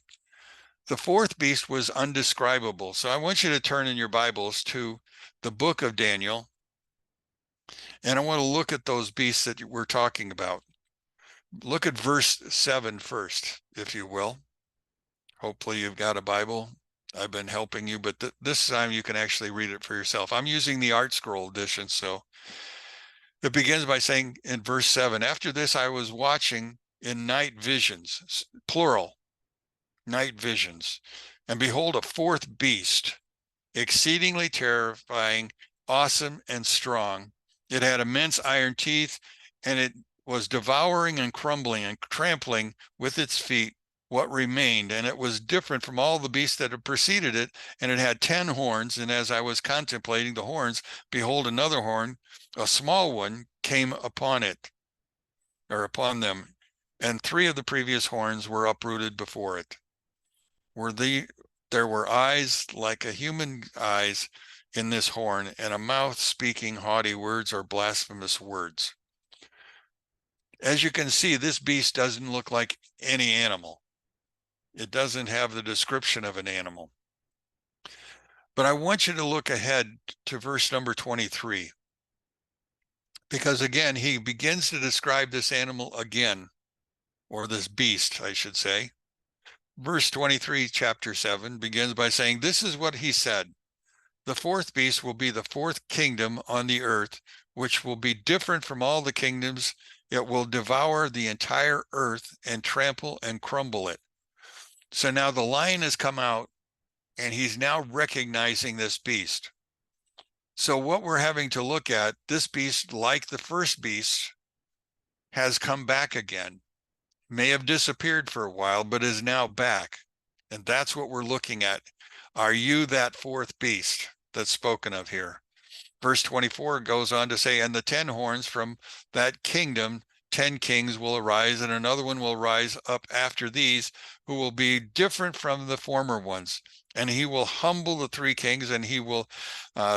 The 4th beast was undescribable. So I want you to turn in your Bibles to the book of Daniel, and I want to look at those beasts that we're talking about. Look at verse 7 first, if you will. Hopefully you've got a Bible. I've been helping you, but this time you can actually read it for yourself. I'm using the Art Scroll edition, so it begins by saying in verse 7, after this I was watching in night visions, plural, night visions, And behold, a fourth beast, exceedingly terrifying, awesome, and strong. It had immense iron teeth, and it was devouring and crumbling and trampling with its feet what remained. And it was different from all the beasts that had preceded it. And it had 10 horns. And as I was contemplating the horns, behold, another horn, a small one, came upon it, or upon them. And 3 of the previous horns were uprooted before it. There were eyes like a human eyes in this horn, and a mouth speaking haughty words or blasphemous words. As you can see, this beast doesn't look like any animal. It doesn't have the description of an animal. But I want you to look ahead to verse number 23. Because again, he begins to describe this animal again, or this beast, I should say. Verse 23, chapter 7, begins by saying, "This is what he said. The fourth beast will be the fourth kingdom on the earth, which will be different from all the kingdoms. It will devour the entire earth and trample and crumble it." So now the lion has come out, and he's now recognizing this beast. So what we're having to look at, this beast, like the first beast, has come back again. May have disappeared for a while, but is now back. And that's what we're looking at. Are you that fourth beast that's spoken of here? Verse 24 goes on to say, "And the 10 horns from that kingdom, 10 kings will arise, and another one will rise up after these, who will be different from the former ones. And he will humble the 3 kings, and he will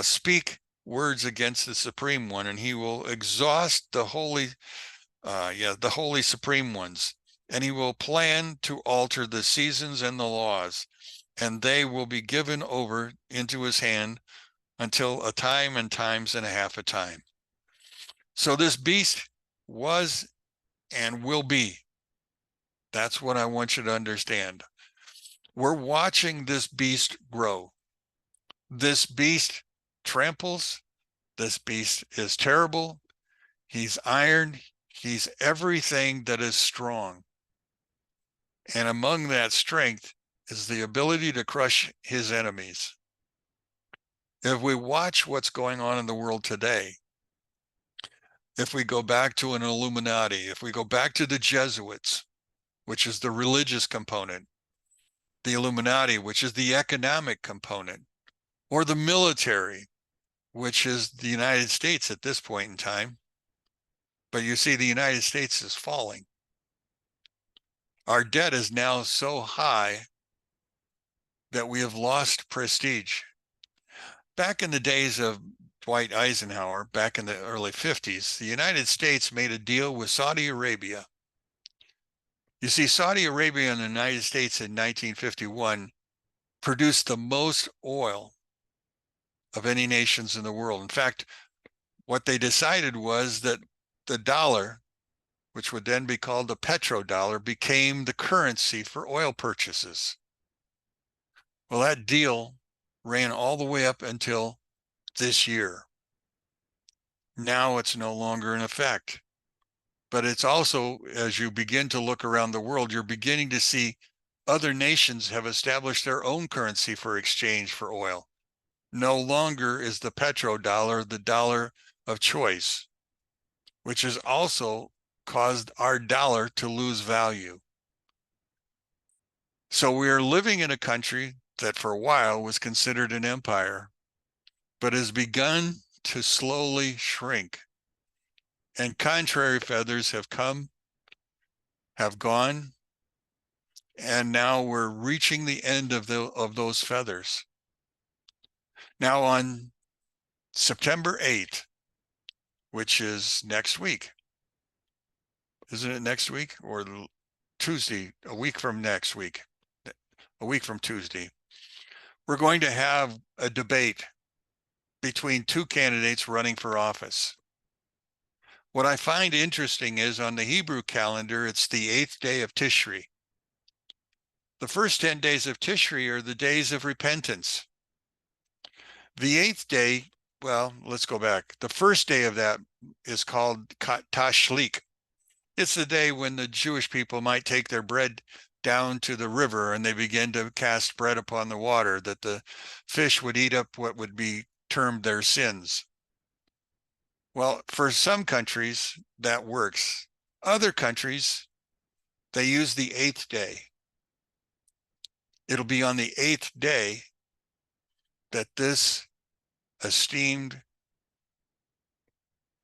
speak words against the supreme one, and he will exhaust the holy supreme ones. And he will plan to alter the seasons and the laws, and they will be given over into his hand until a time and times and a half a time." So this beast was and will be. That's what I want you to understand. We're watching this beast grow. This beast tramples. This beast is terrible. He's iron. He's everything that is strong. And among that strength is the ability to crush his enemies. If we watch what's going on in the world today, if we go back to an Illuminati, if we go back to the Jesuits, which is the religious component, the Illuminati, which is the economic component, or the military, which is the United States at this point in time. But you see, the United States is falling. Our debt is now so high that we have lost prestige. Back in the days of Dwight Eisenhower, back in the early 50s, the United States made a deal with Saudi Arabia. You see, Saudi Arabia and the United States in 1951 produced the most oil of any nations in the world. In fact, what they decided was that the dollar, which would then be called the petrodollar, became the currency for oil purchases. Well, that deal ran all the way up until this year. Now it's no longer in effect. But it's also, as you begin to look around the world, you're beginning to see other nations have established their own currency for exchange for oil. No longer is the petrodollar the dollar of choice, which has also caused our dollar to lose value. So we are living in a country that for a while was considered an empire, but has begun to slowly shrink. And contrary feathers have come, have gone, and now we're reaching the end of those feathers. Now on September 8th, which is next week, isn't it next week or Tuesday, a week from next week, a week from Tuesday, we're going to have a debate between 2 candidates running for office. What I find interesting is on the Hebrew calendar, it's the 8th day of Tishri. The first 10 days of Tishri are the days of repentance. The 8th day, well, let's go back. The first day of that is called Tashlik. It's the day when the Jewish people might take their bread down to the river, and they began to cast bread upon the water, that the fish would eat up what would be termed their sins. Well, for some countries, that works. Other countries, they use the 8th day. It'll be on the 8th day that this esteemed,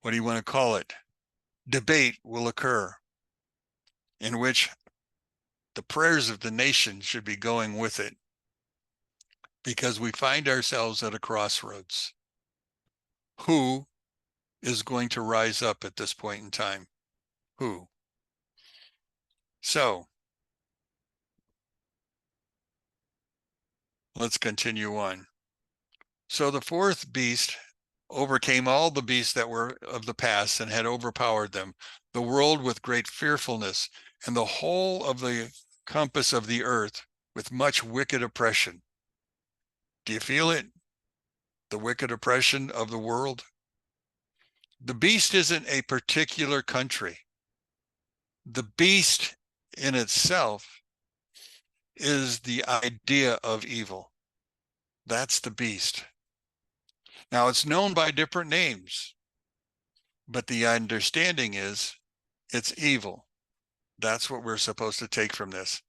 what do you want to call it, debate will occur, in which the prayers of the nation should be going with it, because we find ourselves at a crossroads. Who is going to rise up at this point in time? Who? So let's continue on. So the fourth beast overcame all the beasts that were of the past and had overpowered them, the world with great fearfulness, and the whole of the compass of the earth with much wicked oppression. Do you feel it? The wicked oppression of the world? The beast isn't a particular country. The beast in itself is the idea of evil. That's the beast. Now, it's known by different names, but the understanding is it's evil. That's what we're supposed to take from this.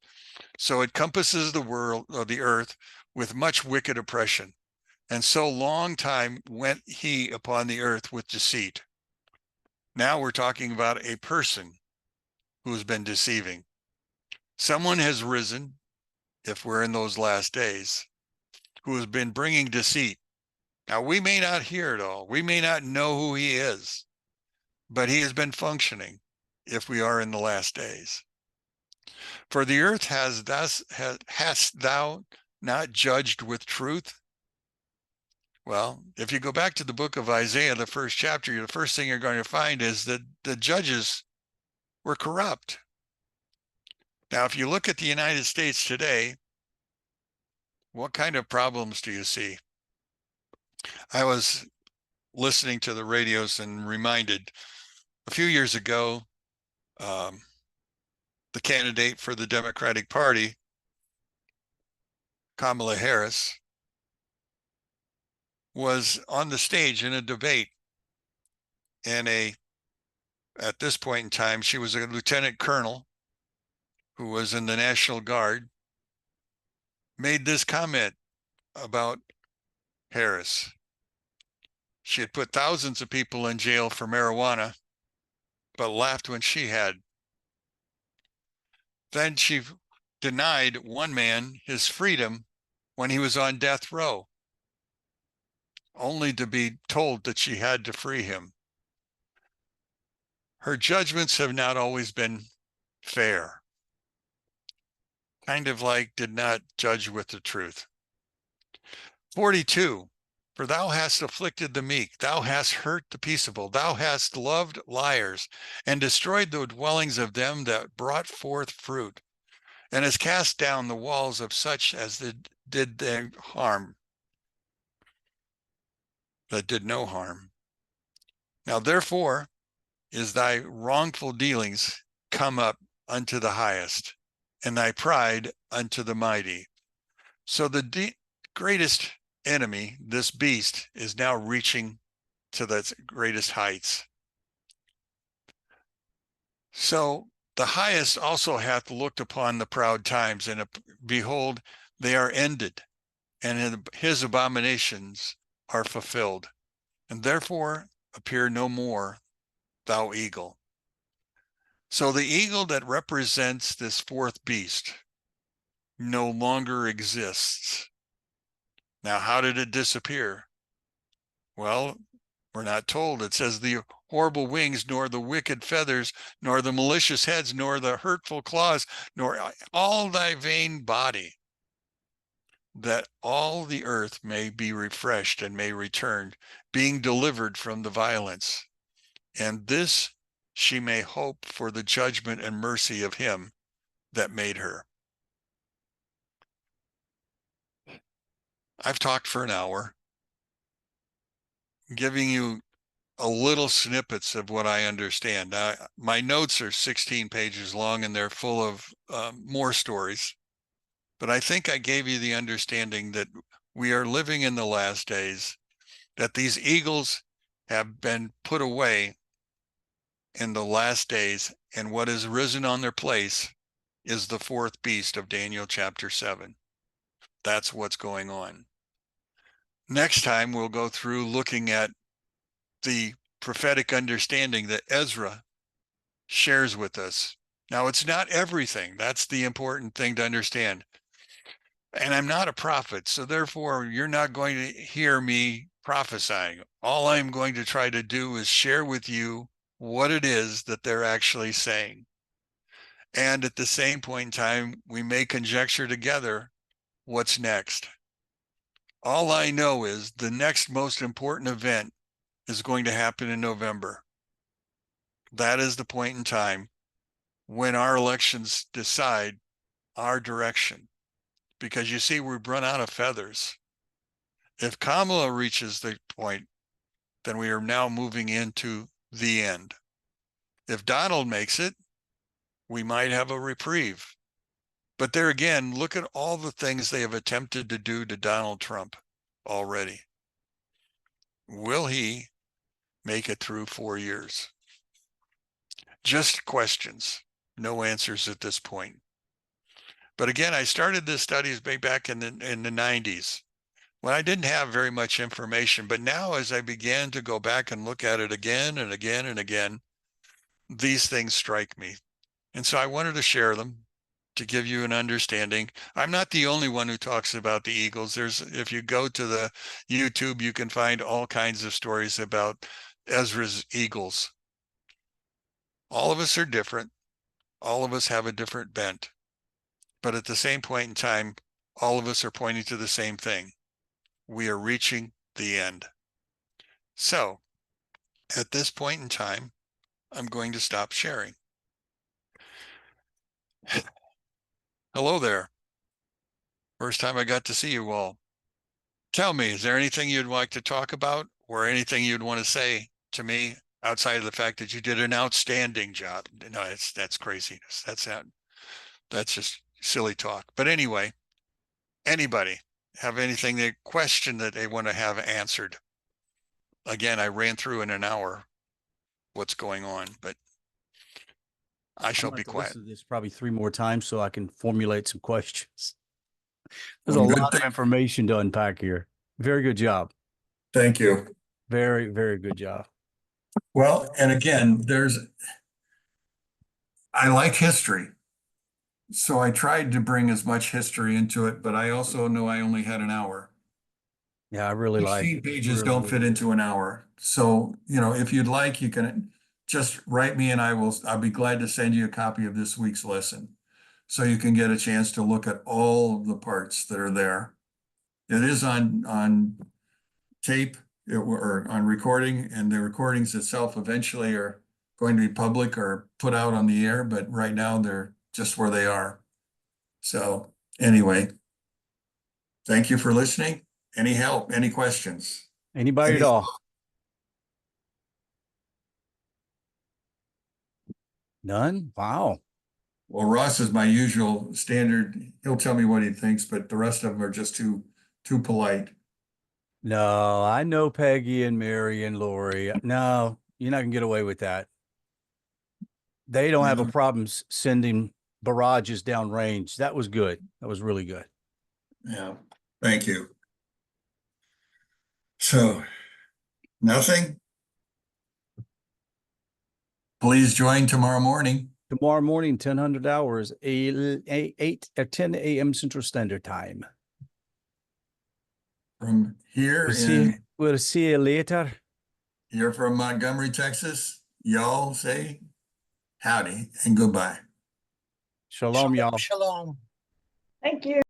So it compasses the world, or the earth, with much wicked oppression. And so long time went he upon the earth with deceit. Now we're talking about a person who has been deceiving. Someone has risen, if we're in those last days, who has been bringing deceit. Now, we may not hear it all. We may not know who he is, but he has been functioning if we are in the last days. For the earth hast thou not judged with truth? Well, if you go back to the book of Isaiah, the first chapter, the first thing you're going to find is that the judges were corrupt. Now, if you look at the United States today, what kind of problems do you see? I was listening to the radios and reminded a few years ago, the candidate for the Democratic Party, Kamala Harris, was on the stage in a debate, and at this point in time, she was a lieutenant colonel who was in the National Guard, made this comment about Harris. She had put thousands of people in jail for marijuana, but laughed when she had. Then she denied one man his freedom when he was on death row, only to be told that she had to free him. Her judgments have not always been fair. Kind of like did not judge with the truth. 42, for thou hast afflicted the meek, thou hast hurt the peaceable, thou hast loved liars, and destroyed the dwellings of them that brought forth fruit, and hast cast down the walls of such as did them harm, that did no harm. Now therefore is thy wrongful dealings come up unto the highest, and thy pride unto the mighty. So the greatest enemy, this beast, is now reaching to the greatest heights. So the highest also hath looked upon the proud times, and behold, they are ended, and his abominations are fulfilled. And therefore appear no more, thou eagle. So the eagle that represents this fourth beast no longer exists. Now, how did it disappear? Well, we're not told. It says the horrible wings, nor the wicked feathers, nor the malicious heads, nor the hurtful claws, nor all thy vain body, that all the earth may be refreshed and may return, being delivered from the violence. And this she may hope for the judgment and mercy of him that made her. I've talked for an hour, giving you a little snippets of what I understand. My notes are 16 pages long and they're full of more stories. But I think I gave you the understanding that we are living in the last days, that these eagles have been put away in the last days, and what has risen on their place is the fourth beast of Daniel chapter 7. That's what's going on. Next time, we'll go through looking at the prophetic understanding that Ezra shares with us. Now, it's not everything. That's the important thing to understand. And I'm not a prophet, so therefore you're not going to hear me prophesying. All I'm going to try to do is share with you what it is that they're actually saying. And at the same point in time, we may conjecture together what's next. All I know is the next most important event is going to happen in November. That is the point in time when our elections decide our direction. Because you see, we've run out of feathers. If Kamala reaches the point, then we are now moving into the end. If Donald makes it, we might have a reprieve. But there again, look at all the things they have attempted to do to Donald Trump already. Will he make it through 4 years? Just questions, no answers at this point. But again, I started this studies back in the 90s when I didn't have very much information. But now as I began to go back and look at it again and again and again, these things strike me. And so I wanted to share them to give you an understanding. I'm not the only one who talks about the eagles. If you go to the YouTube, you can find all kinds of stories about Ezra's eagles. All of us are different. All of us have a different bent. But at the same point in time, all of us are pointing to the same thing. We are reaching the end. So at this point in time, I'm going to stop sharing. Hello there. First time I got to see you all. Tell me, is there anything you'd like to talk about or anything you'd want to say to me outside of the fact that you did an outstanding job? No, that's craziness. That's just silly talk. But anyway, anybody have anything, they question that they want to have answered? Again, I ran through in an hour what's going on, but I shall be quiet. Listen to this probably 3 more times so I can formulate some questions. There's a lot of information to unpack here. Very good job. Thank you. Very, very good job. Well, and again, I like history. So I tried to bring as much history into it, but I also know I only had an hour. Yeah, I really like 16 pages don't fit into an hour. So, if you'd like, you can just write me and I'll be glad to send you a copy of this week's lesson. So you can get a chance to look at all the parts that are there. It is on tape or on recording, and the recordings itself eventually are going to be public or put out on the air, but right now they're just where they are. So anyway, thank you for listening. Any help, any questions? Anybody at all? None? Wow. Well, Ross is my usual standard. He'll tell me what he thinks, but the rest of them are just too polite. No, I know Peggy and Mary and Lori. No, you're not gonna get away with that. They don't have a problem sending barrages downrange. That was good. That was really good. Yeah, thank you. So, nothing? Please join tomorrow morning. Tomorrow morning, 1000 hours, 8 or 10 a.m. Central Standard Time. From here we'll see you later. You're from Montgomery, Texas. Y'all say howdy and goodbye. Shalom, y'all. Shalom. Thank you.